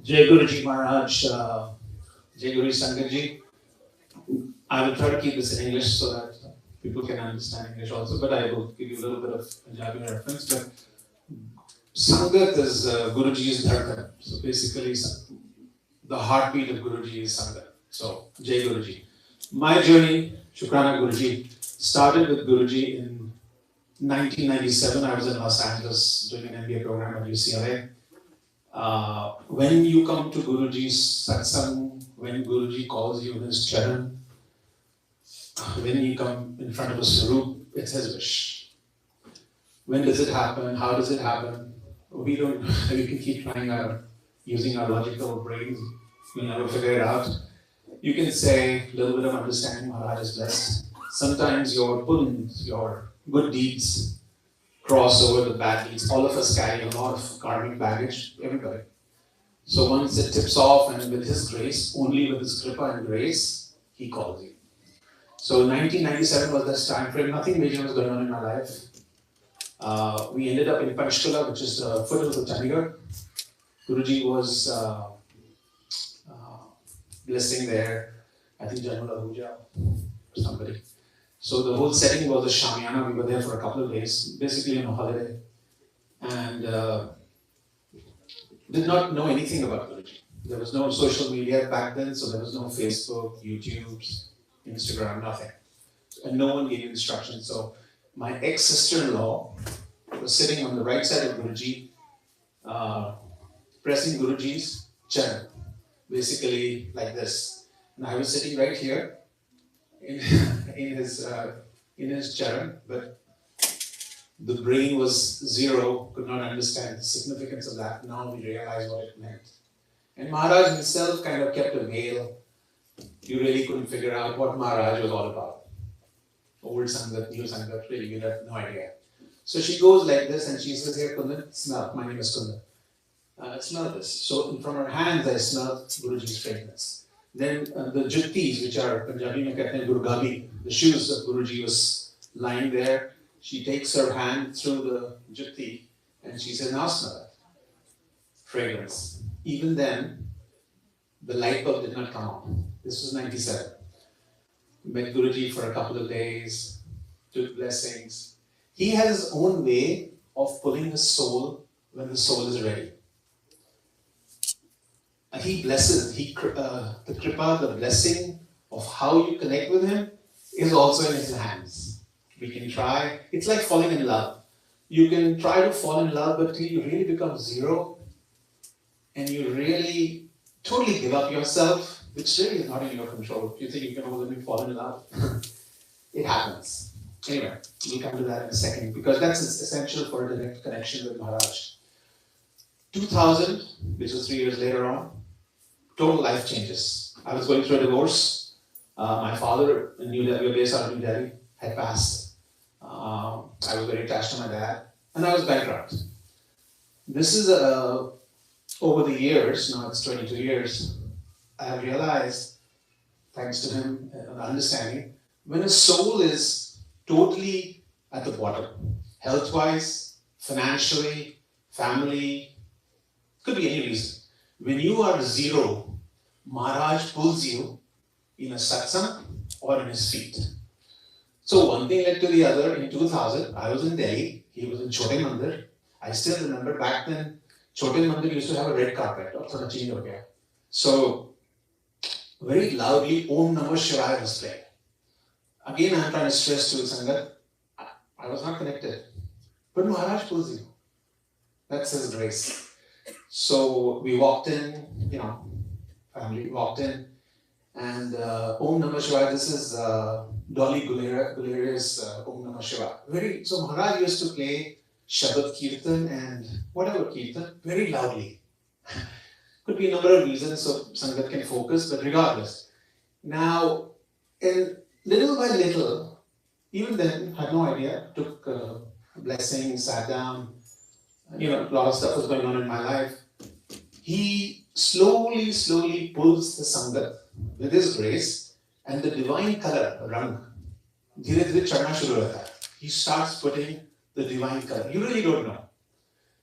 Jai Guruji Maharaj, Jai Guruji Sangat Ji. I will try to keep this in English so that people can understand English also, but I will give you a little bit of Punjabi reference. But Sangat is Guruji's dharkan. So basically, the heartbeat of Guruji is Sangat. So, Jai Guruji. My journey, Shukrana Guruji, started with Guruji in 1997. I was in Los Angeles doing an MBA program at UCLA. When you come to Guruji's Satsang, when Guruji calls you his charan, when you come in front of a Sarup, it's his wish. When does it happen? How does it happen? We don't, we can keep trying using our logical brains, we'll never figure it out. You can say a little bit of understanding, Maharaj is blessed. Sometimes your puns, your good deeds cross over the bad deeds. All of us carry a lot of karmic baggage, everybody. So once it tips off, and with his grace, only with his kripa and grace, he calls you. So 1997 was this time frame. Nothing major was going on in my life. We ended up in Panchkula, which is the foothills of Chandigarh. Guruji was blessing there, I think Janmal Abuja or somebody. So the whole setting was a Shamiana. We were there for a couple of days, basically on a holiday. And did not know anything about Guruji. There was no social media back then, so there was no Facebook, YouTube, Instagram, nothing. And no one gave instructions. So my ex-sister-in-law was sitting on the right side of Guruji, pressing Guruji's charan, basically like this. And I was sitting right here in his charan, but the brain was zero, could not understand the significance of that. Now we realize what it meant. And Maharaj himself kind of kept a veil. You really couldn't figure out what Maharaj was all about. Old Sangat, new Sangat, really, you had no idea. So she goes like this and she says, "Here, Kundan, smell. My name is Kundan. Smell this." So from her hands, I smell Guruji's fragrance. Then the juttis, which are Punjabi mein kehte hain Gurgabi, the shoes of Guruji was lying there. She takes her hand through the jutti and she says, "Now smell it." Fragrance. Even then, the light bulb did not come on. This was 97. Met Guruji for a couple of days, took blessings. He has his own way of pulling the soul when the soul is ready. And he blesses, the kripa, the blessing of how you connect with him is also in his hands. We can try, it's like falling in love. You can try to fall in love, but till you really become zero, and you really totally give up yourself, which really is not in your control. If you think you can only fall in love, it happens. Anyway, we'll come to that in a second, because that's essential for a direct connection with Maharaj. 2000, which was 3 years later on, total life changes. I was going through a divorce. My father in New Delhi, we were based out of New Delhi, had passed. I was very attached to my dad, and I was bankrupt. This is over the years, now it's 22 years, I have realized, thanks to him and understanding, when a soul is totally at the bottom, health-wise, financially, family, could be any reason. When you are zero, Maharaj pulls you in a satsang or in his feet. So one thing led to the other. In 2000, I was in Delhi, he was in Chote Mandir. I still remember back then, Chote Mandir used to have a red carpet, or thoda change ho gaya. So very loudly, Om Namah Shivaya was playing. Again, I am trying to stress to Sangat, I was not connected. But Maharaj pulls you. That's his grace. So we walked in, family walked in, and Om Namah Shivaya, this is Dolly Guleria's Om Namah Shivaya. So Maharaj used to play Shabad Kirtan and whatever Kirtan very loudly. Could be a number of reasons so Sangat can focus, but regardless. Now, little by little, even then, had no idea, took blessings, sat down, a lot of stuff was going on in my life. He slowly pulls the Sangat with his grace, and the divine color, rang, dhire dhire chadna shuru hota hai. He starts putting the divine color. You really don't know.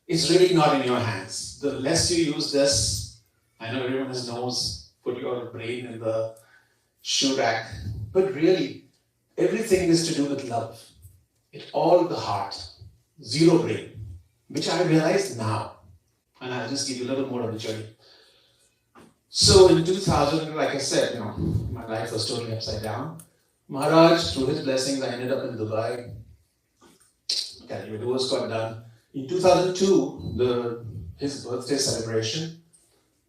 It's really not in your hands. The less you use this, I know everyone knows, put your brain in the shoe rack. But really, everything is to do with love. It's all the heart, zero brain, which I realize now. And I'll just give you a little more of the journey. So in 2000, like I said, my life was totally upside down. Maharaj, through his blessings, I ended up in Dubai. Okay, the divorce got done. In 2002, his birthday celebration,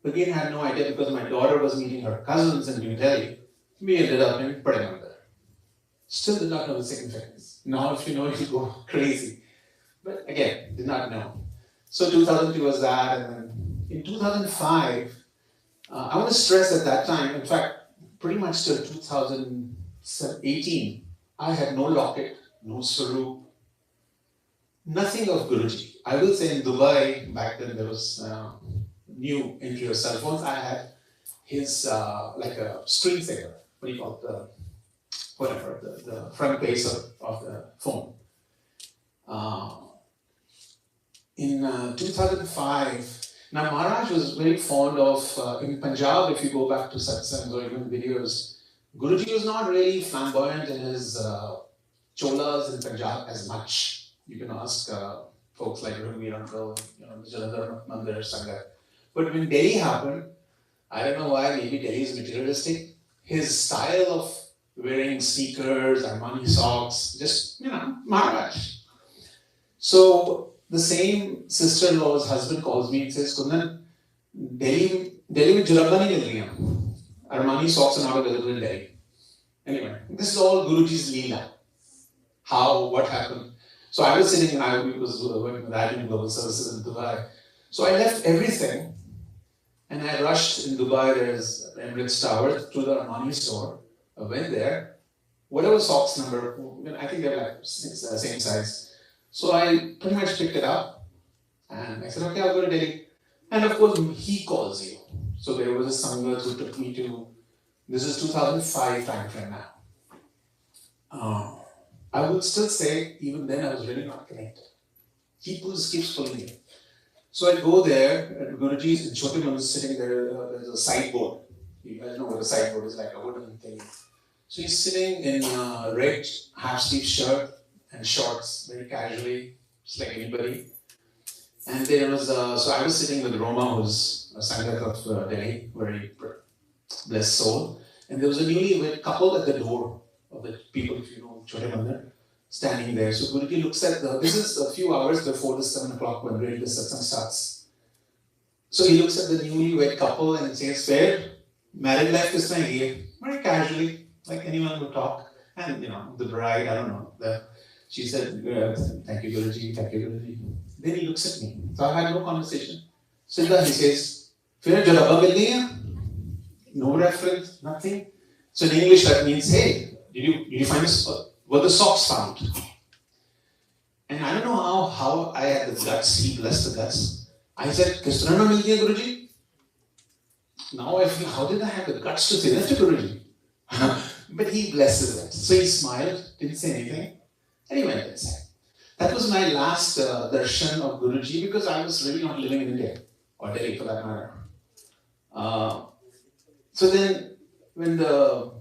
again I had no idea because my daughter was meeting her cousins in New Delhi. We ended up in Pradhamandar. Still did not know the significance. Now if you know, you go crazy. But again, did not know. So 2002 was that, and then in 2005, I want to stress at that time, in fact, pretty much till 2018, I had no locket, no swaroop, nothing of Guruji. I will say in Dubai, back then there was new entry of cell phones. I had his, like a screensaver, what do you call it, the front page of the phone. In 2005, now Maharaj was very fond of, in Punjab, if you go back to satsangs or even videos, Guruji was not really flamboyant in his cholas in Punjab as much. You can ask folks like Raghuveer Uncle, Jalandhar Mandir, Sangat. But when Delhi happened, I don't know why, maybe Delhi is materialistic. His style of wearing sneakers, Armani socks, just, Maharaj. So the same sister-in-law's husband calls me and says, Kundan, Delhi mein jurabba nahi mil rahi hain. Armani socks are not available in Delhi. Anyway, this is all Guruji's Leela. How, what happened. So I was sitting and I was working with Admin Global Services in Dubai. So I left everything and I rushed in Dubai. There's Emirates Tower to the Armani store. I went there. Whatever socks number, I think they're like same size. So I pretty much picked it up and I said, okay, I'll go to Delhi. And of course, he calls you. So there was a Sangat who took me to, this is 2005 time frame now. I would still say, even then I was really not connected. He keeps pulling me. So I go there, and Guruji's in Chotiman is sitting there, there's a sideboard. You guys know what a sideboard is, like a wooden thing. So he's sitting in a red half-sleeve shirt and shorts, very casually, just like anybody. And there was, so I was sitting with Roma, who's a Sangat of Delhi, very blessed soul. And there was a newlywed couple at the door of the people, if you know, Chote Mandir, standing there. So Guruji looks at this is a few hours before the 7 o'clock when really the satsang starts. So he looks at the newlywed couple and says, fair, married life is very casually, like anyone would talk. And the bride, I don't know, she said, thank you Guruji, thank you Guruji. Then he looks at me. So I had no conversation. So he says, Fir jarabba mil gayi hai? No reference, nothing. So in English that means, hey, did you find were the socks found? And I don't know how I had the guts, he blessed the guts. I said, Shukrana mil gayi Guruji? Now I feel, how did I have the guts to say that to Guruji? But he blesses it. So he smiled, didn't say anything, and he went inside. That was my last darshan of Guruji because I was really not living in India, or Delhi for that matter. So then, when the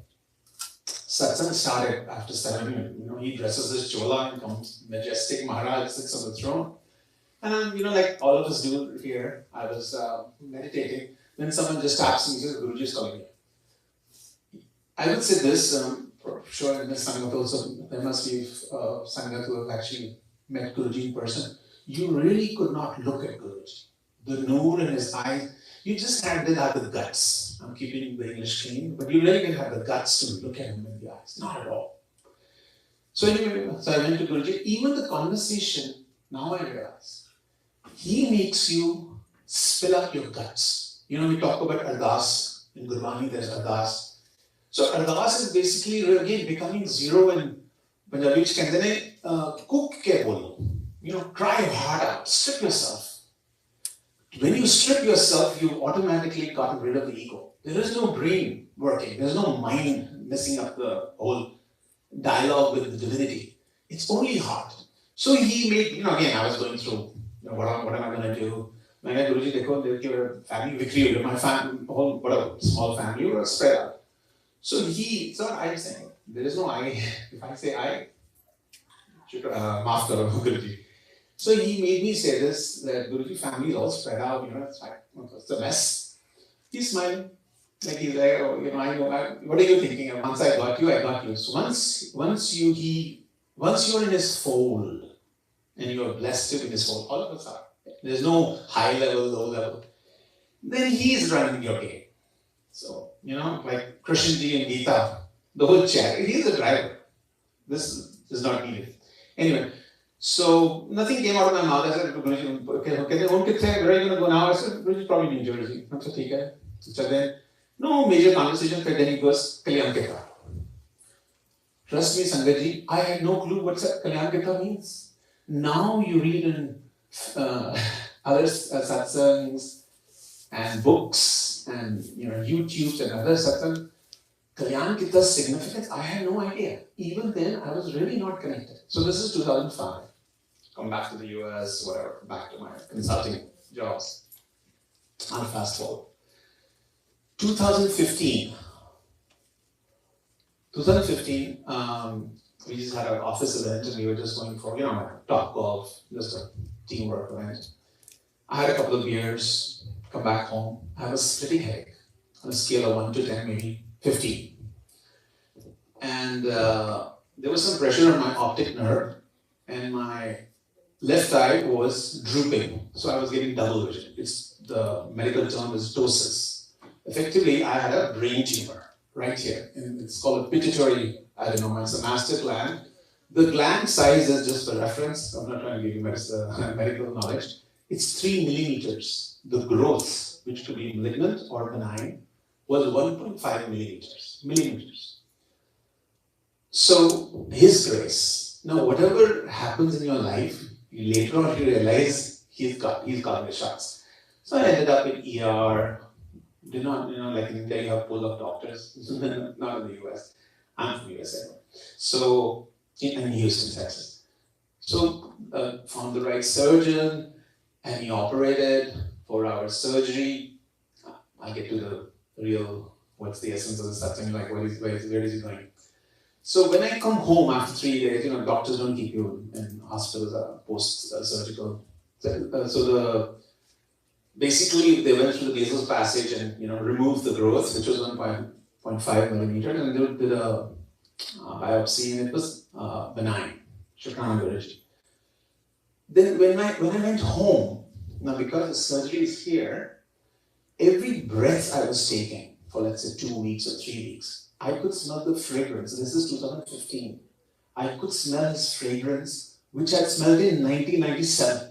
satsang started after 7, he dresses his chola and comes majestic. Maharaj sits on the throne. And I'm, like all of us do here, I was meditating. Then someone just taps me and says, Guruji is calling you. I would say this, for sure in this Sangat also, there must be Sangat who have actually met Guruji in person. You really could not look at Guruji. The noor in his eyes, you just didn't have the guts. I'm keeping the English clean, but you really didn't have the guts to look at him in the eyes. Not at all. So anyway, so I went to Guruji. Even the conversation, now I realize, he makes you spill out your guts. We talk about ardas. In Gurbani, there's ardas. So ardas is basically, again, becoming zero in Punjabi, which can then cook ke bolo. Cry your heart out, strip yourself. When you strip yourself, you automatically gotten rid of the ego. There is no brain working. There's no mind messing up the whole dialogue with the divinity. It's only heart. So he made, again, I was going through, what am I going to do? मैं कहा गुरुजी देखो your family बिखरी हुई, my family, whole whatever small family were spread out. So I'm saying there is no I. If I say I, maaf karo Guruji. So he made me say this, that Guruji family is all spread out, it's a mess. He's smiling. Like he's like, oh, I know, what are you thinking? Once I got you, I got you. So once you're in his fold, and you're blessed to be in his fold, all of us are. There's no high level, low level. Then he's running your game. So, like Krishnji and Gita, the whole chat, he's the driver. This is not needed. Anyway, so nothing came out of my mouth. I said, Guruji, okay, where are you going to go now? I said, Guruji, probably New Jersey. I said, okay. So then, no major conversation. Then he goes, Kalyan Kita. Trust me, Sangatji, I had no clue what Kalyan Kita means. Now you read in other satsangs and books and YouTube and other satsang, Kalyan Kita's significance, I had no idea. Even then, I was really not connected. So this is 2005. Come back to the US, whatever, back to my consulting jobs. I'll fast forward. 2015, we just had an office event and we were just going for, top golf, just a teamwork event. I had a couple of beers, come back home, I have a splitting headache on a scale of 1 to 10, maybe 15. And there was some pressure on my optic nerve and my left eye was drooping. So I was getting double vision. The medical term is ptosis. Effectively, I had a brain tumor right here. And it's called a pituitary adenoma. It's a master gland. The gland size is just for reference. I'm not trying to give you medical knowledge. It's 3 millimeters. The growth, which could be malignant or benign, was 1.5 millimeters. So, His grace. Now, whatever happens in your life, later on you realize He's got the shots. So I ended up in ER. Did not, like in India, you have full of doctors. Not in the US. I'm from US anyway. So, in Houston, Texas. So, found the right surgeon, and he operated 4-hour surgery. I get to the real, what's the essence of the satsang, like where is he going? So when I come home after 3 days, doctors don't keep you in hospitals post-surgical. Basically they went through the basal passage and removed the growth, which was 1.5 millimeters, and they did a biopsy and it was benign. Shukrana Guruji. Then when I went home, now because the surgery is here, every breath I was taking for let's say 2 weeks or 3 weeks, I could smell the fragrance. This is 2015. I could smell his fragrance, which I smelled in 1997.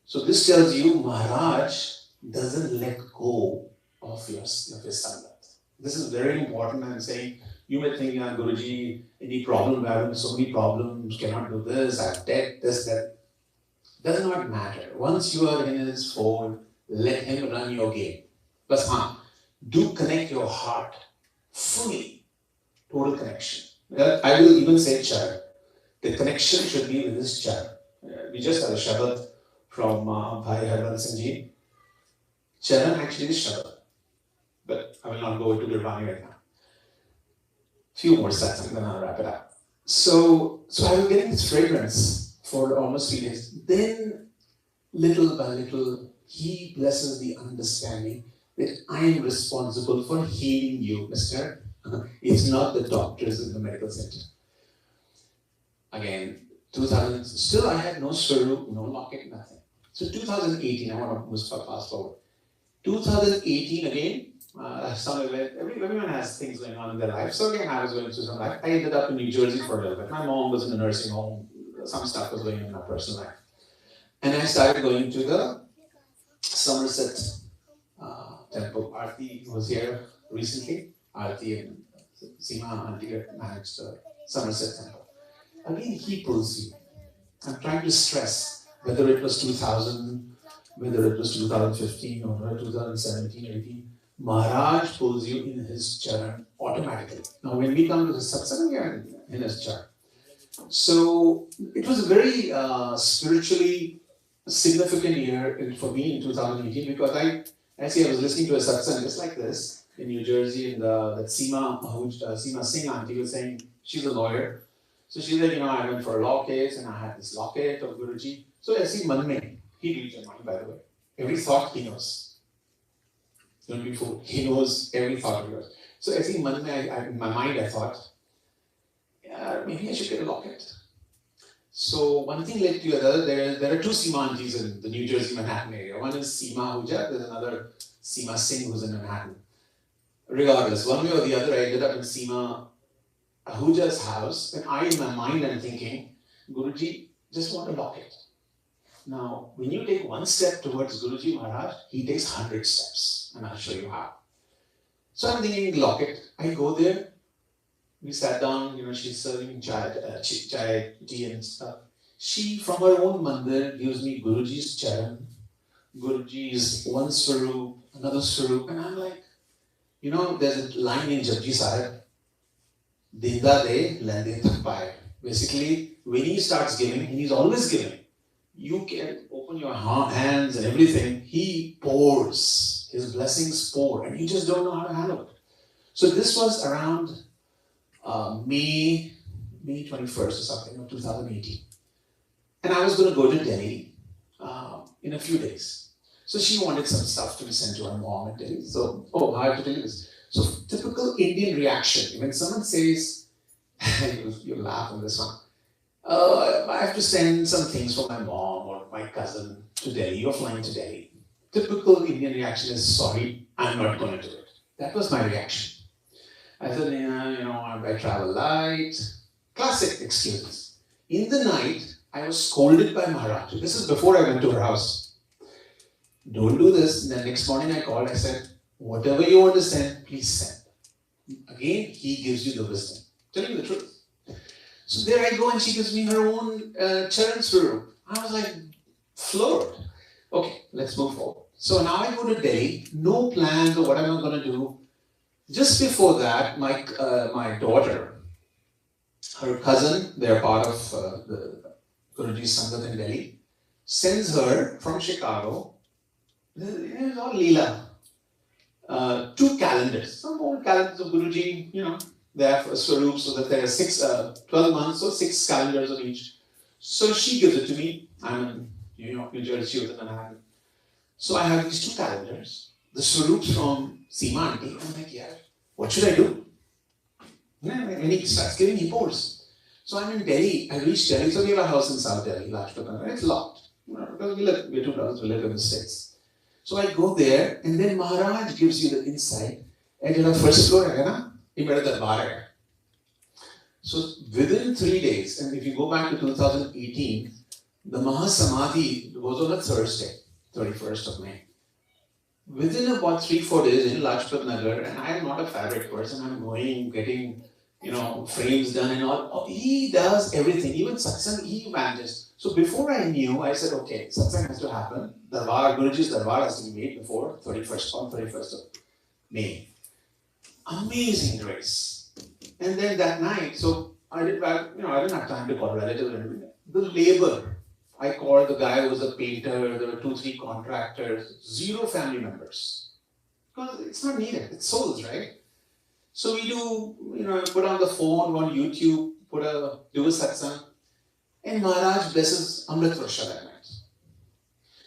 So this tells you Maharaj doesn't let go of his Sangat. This is very important. I'm saying, you may think, Guruji, any problem, we're having so many problems, cannot do this, I have debt, this, that. Does not matter. Once you are in his fold, let him run your game. Plus, do connect your heart fully. Total connection. I will even say Charan. The connection should be with his Charan. We just had a Shabad from Bhai Harban Singh Ji. Charan actually is Shabad. But I will not go into Gurbani right now. Few more sets and then I'll wrap it up. So I was getting this fragrance for almost 3 days. Then, little by little, he blesses the understanding that I am responsible for healing you, mister. It's not the doctors in the medical center. Again, 2000, still I had no swarup, no locket, nothing. So 2018, I want to move fast forward. 2018 again, everyone has things going on in their life. So again, I was going through some life. I ended up in New Jersey for a little bit. My mom was in a nursing home. Some stuff was going on in my personal life. And I started going to the Somerset temple. Aarti was here recently. Aarti and Seema Auntie managed the Somerset temple. Again, he pulls you. I'm trying to stress whether it was 2000, whether it was 2015 or 2017, 18. Maharaj pulls you in his charan automatically. Now, when we come to the satsang, we are in his charan. So it was a very spiritually a significant year for me in 2018 because I was listening to a satsang just like this in New Jersey, and that Seema Singh auntie was saying, she's a lawyer. So she said, I went for a law case and I had this locket of Guruji. So I see man mein, he reads your mind, by the way. Every thought he knows. Don't be fooled. He knows every thought of yours. So I see man mein, in my mind I thought, yeah, maybe I should get a locket. So one thing led to the other. There are two Seema aunties in the New Jersey, Manhattan area. One is Seema Ahuja, there's another Seema Singh who's in Manhattan. Regardless, one way or the other, I ended up in Seema Ahuja's house, and I, in my mind, am thinking, Guruji, just want a locket. Now, when you take one step towards Guruji Maharaj, he takes 100 steps, and I'll show you how. So I'm thinking, locket. I go there, we sat down, she's serving chai, tea and stuff. She, from her own mandir, gives me Guruji's charan, Guruji's one swarup, another swarup, and I'm like, there's a line in Japji Sahib, Dinda de, lende tak paye. Basically, when he starts giving, and he's always giving, you can open your hands and everything, he pours, his blessings pour, and you just don't know how to handle it. So this was around May 21st or something, of 2018. And I was going to go to Delhi in a few days. So she wanted some stuff to be sent to her mom in Delhi. So, I have to tell you this. So typical Indian reaction, when someone says, you laugh on this one, I have to send some things for my mom or my cousin to Delhi, you're flying to Delhi. Typical Indian reaction is, sorry, I'm not going to do it. That was my reaction. I said, I travel light. Classic excuses. In the night, I was scolded by Maharaj. This is before I went to her house. Don't do this. And the next morning I called, I said, whatever you want to send, please send. Again, he gives you the wisdom. Tell you the truth. So there I go, and she gives me her own charan swarup. I was like, floored. Okay, let's move forward. So now I go to Delhi, no plans of what am I going to do. Just before that, my daughter, her cousin, they're part of the Guruji Sangat in Delhi, sends her from Chicago, it's all Leela, 2 calendars, some old calendars of Guruji, they have a swarup, so that there are 12 months, so 6 calendars of each. So she gives it to me. I'm in New Jersey, she was in Manhattan. So I have these 2 calendars, the swarups from Seema auntie. I'm like, yeah, what should I do? When he starts giving, he pours. So I'm in Delhi, I reached Delhi, so we have a house in South Delhi, Lajpat Nagar, it's locked. Because we're 2 brothers, we live in the States. So I go there, and then Maharaj gives you the insight. And first floor, DARBAR. So within 3 days, and if you go back to 2018, the Mahasamadhi was on a Thursday, 31st of May. Within about 3-4 days in Lajpat Nagar, and I am not a fabric person, I'm going, getting, frames done and all. He does everything, even Satsang, he manages. So before I knew, I said, okay, Satsang has to happen. Guruji's Darbar has to be made before 31st of May. Amazing grace. And then that night, so I didn't have time to call relatives or anything. The labor, I called the guy who was a painter, there were 2-3 contractors, 0 family members. Because it's not needed, it's souls, right? So we do, put on the phone, on YouTube, do a satsang, and Maharaj blesses Amritvela that night.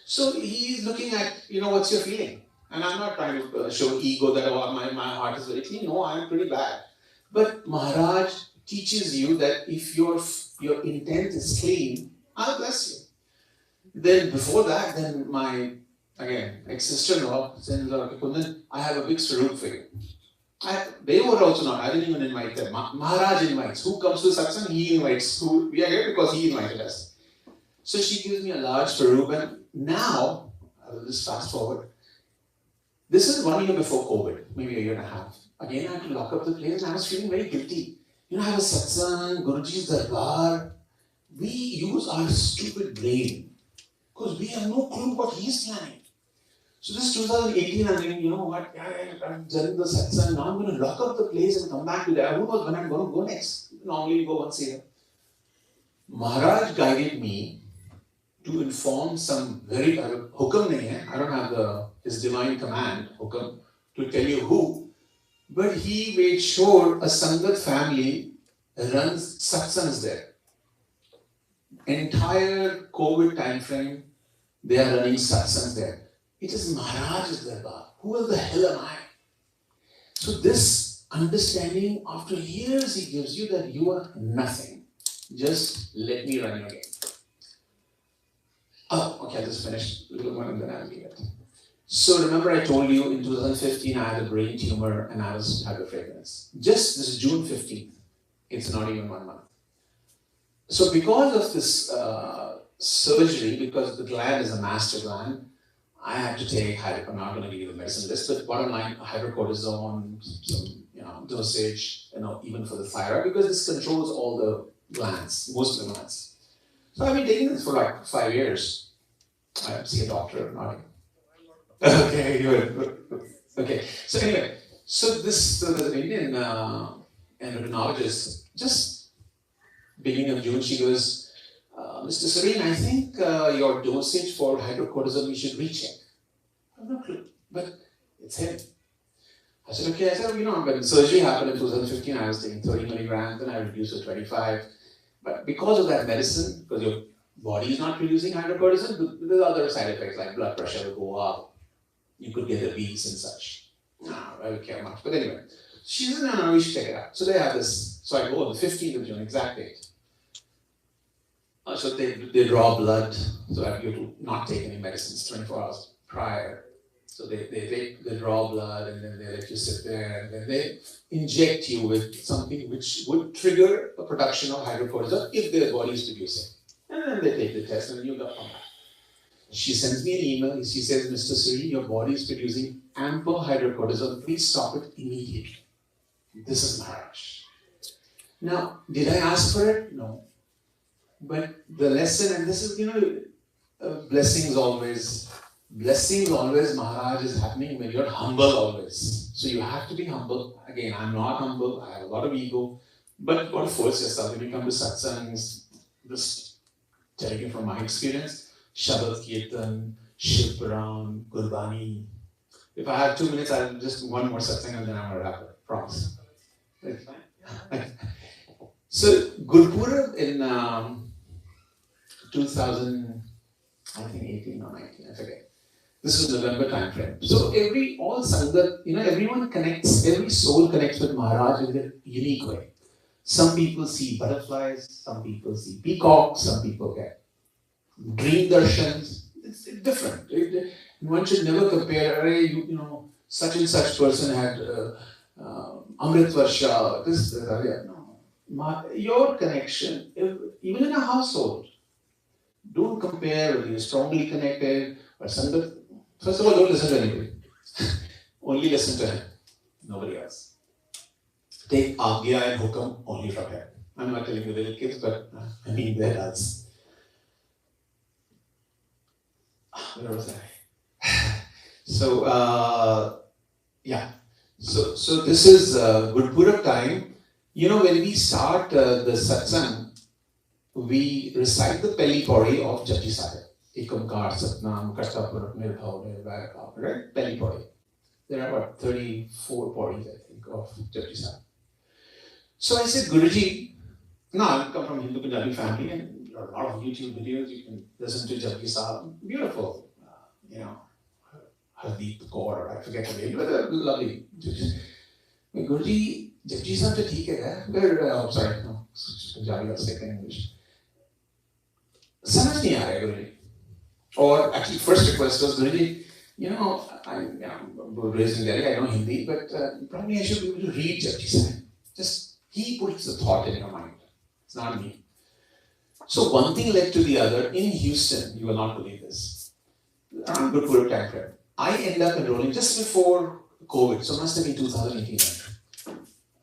So he's looking at, what's your feeling? And I'm not trying to show ego that my heart is very clean. No, I'm pretty bad. But Maharaj teaches you that if your intent is clean, I'll bless you. Then before that, then my, ex-sister-in-law said, Kundan, I have a big swarup for you. They were also not, I didn't even invite them. Maharaj invites. Who comes to satsang? He invites. We are here because he invited us. So she gives me a large swarup, and now, I will just fast forward. This is 1 year before COVID, maybe a year and a half. Again, I had to lock up the place, and I was feeling very guilty. I have a satsang, Guruji's Darbar. We use our stupid brain because we have no clue what he's planning. So this 2018, I'm thinking, you know what, I'm done the satsang, now I'm going to lock up the place and come back to that. Who knows when I'm going to go next? Normally you go once a year. Maharaj guided me to inform some very hukam nahi hai. I don't have his divine command hukam to tell you who, but he made sure a Sangat family runs satsangs there. Entire COVID time frame, they are running satsangs there. It is Maharaj's Darbar. Who the hell am I? So this understanding, after years, he gives you that you are nothing. Just let me run you again. Oh, okay, I just finished. Little one and then I'll leave it. So remember I told you in 2015 I had a brain tumor and I was had a fragrance. Just this is June 15th. It's not even 1 month. So because of this surgery, because the gland is a master gland, I had to take I'm not going to give you the medicine list, but bottom line, hydrocortisone, some dosage, even for the thyroid, because this controls all the glands, most of the glands. So I've been taking this for like 5 years. I see a doctor, nodding. Okay, good. Okay, so anyway, there's an Indian endocrinologist, just beginning of June, she goes, Mr. Sareen, I think your dosage for hydrocortisone we should recheck. I have no clue, but it's him. I said, okay. I said, when surgery happened in 2015, I was taking 30 milligrams, then I reduced to 25. But because of that medicine, because your body is not producing hydrocortisone, there's other side effects like blood pressure will go up. You could get the beats and such. No, I don't care much. But anyway, she said, no, we should check it out. So they have this. So I go on the 15th of June, exact date. So they draw blood. So I have to not take any medicines 24 hours prior. So they draw blood and then they let you sit there and then they inject you with something which would trigger a production of hydrocortisone if their body is producing. And then they take the test and you go from that. She sends me an email. She says, Mr. Sareen, your body is producing ample hydrocortisone. Please stop it immediately. This is Maharaj. Now, did I ask for it? No. But the lesson, and this is, blessings always, Maharaj is happening when you're humble always. So you have to be humble. Again, I'm not humble. I have a lot of ego. But don't force yourself. When you come to satsangs, just telling you from my experience, Shabad Kirtan, Shiv Puran, Gurbani. If I have 2 minutes, I'll just one more satsang and then I'm going to wrap it. Promise. That's fine. So, Gurpurab in 2018 or 19, I forget. This was November time frame. So all Sangat, everyone connects, every soul connects with Maharaj in a unique way. Some people see butterflies, some people see peacocks, some people get dream darshans. It's different. One should never compare, such and such person had Amritvela, this, no. Your connection, even in a household, don't compare whether you're strongly connected or Sangat. First of all, don't listen to anybody. Only listen to him, nobody else. Take Agya and Hukam only from him. I'm not telling the little kids, but I mean the adults. Where was I? So, So this is Gurpurab time. When we start the satsang, we recite the Peli Pauri of Japji Sahib. Ikamkar, Satnam, Kartapur, Nirbhav, Nirvaika, right? Peli Pauri. There are 34 Pauris, I think, of Japji Sahib. So I said, Guruji, I come from Hindu Punjabi family and there are a lot of YouTube videos, you can listen to Japji Sahib. Beautiful, Hardeep Kaur, I forget the name, but lovely. Guruji, Japji Sahib to theek hai, I'm sorry, no, Punjabi, I'll say in English. समझ नहीं आ रहा है गुरुजी. Or actually, first request was, Guruji, I'm raised in Delhi, I know Hindi, but probably I should be able to read Japji Sahib. Just he puts the thought in your mind. It's not me. So one thing led to the other. In Houston, you will not believe this. Around Gurpurab time frame, I ended up enrolling just before COVID. So it must have been 2018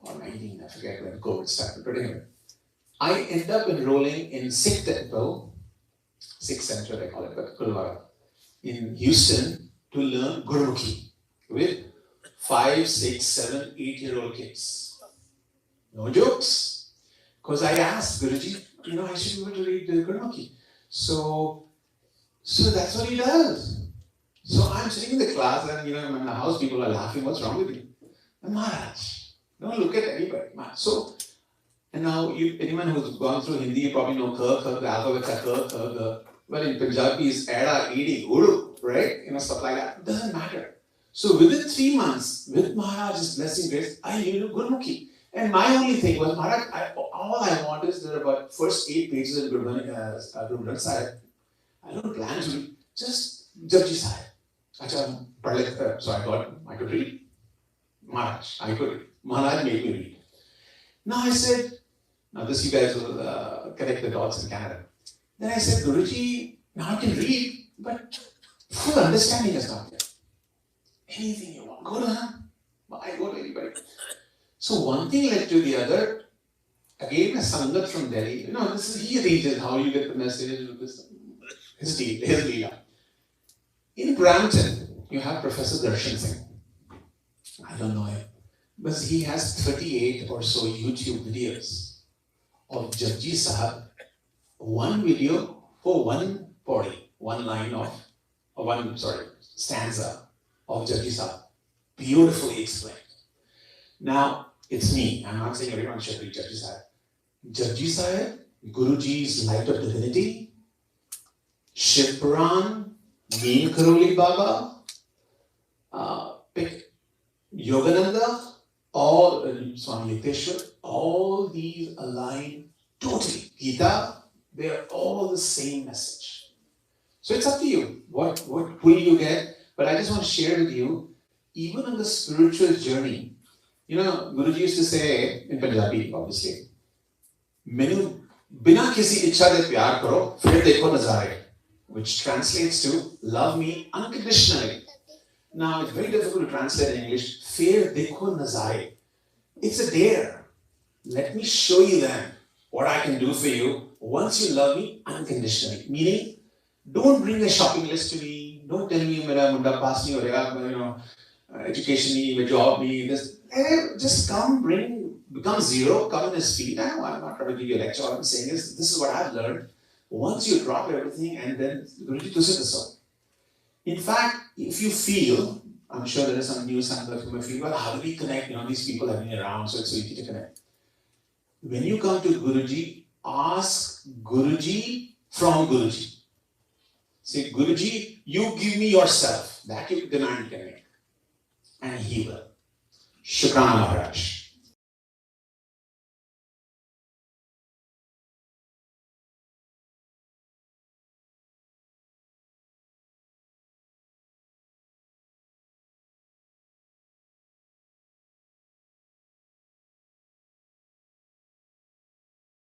or 19. I forget when COVID started. But anyway, I ended up enrolling in Sikh temple, Sikh center they call it, but Gurudwara, in Houston to learn Gurumukhi with 5, 6, 7, 8-year-old kids. No jokes. Because I asked Guruji, I should be able to read the Gurumukhi. So So that's what he does. So I'm sitting in the class and in the house people are laughing, what's wrong with you? And Maharaj, don't look at anybody. So, and now anyone who's gone through Hindi, you probably know the alphabets are Well, in Punjabi is Eda, Edi, Uru, right? Stuff like that. It doesn't matter. So within 3 months, with Maharaj's blessing grace, I knew Gurmukhi. And my only thing was, Maharaj, all I want is there are about first 8 pages of Guru Granth Sahib. I don't plan to read, just Japji Sahib. So I thought I could read. Maharaj, I could read. Maharaj made me read. Now I said, now this you guys will connect the dots in Canada. Then I said, Guruji, now I can read, but full understanding is not there. Anything you want, go to him. I go to anybody. So one thing led to the other. Again, a Sangat from Delhi. He reads how you get the message. His leela. In Brampton, you have Professor Darshan Singh. I don't know him. But he has 38 or so YouTube videos of Japji Sahib. One video for one body, stanza of Japji Sahib. Beautifully explained. Now, it's me. I'm not saying everyone should read Japji Sahib. Japji Sahib, Guruji's Light of Divinity, Shiv Puran, Neen Karoli Baba, Yogananda, all Swami Yukteswar, all these align totally. Gita, they are all the same message. So it's up to you. What will you get? But I just want to share with you, even on the spiritual journey, Guruji used to say in Punjabi, obviously, Menu bina kisi ichha de pyar karo, fir dekho nazare, which translates to love me unconditionally. Now it's very difficult to translate in English. Fir dekho nazare. It's a dare. Let me show you then what I can do for you once you love me unconditionally. Meaning, don't bring a shopping list to me. Don't tell me mera munda pass nahi ho raha, education nahi, job nahi, this. Just become zero, come in his feet. I'm not trying to give you a lecture. All I'm saying is, this is what I've learned. Once you drop everything and then Guruji does it the song. In fact, if you feel, I'm sure there is some new sample who may feel, well, how do we connect? These people have been around, so it's so easy to connect. When you come to Guruji, ask Guruji from Guruji. Say, Guruji, you give me yourself. That demand you can make. And he will. Shukrana Maharaj.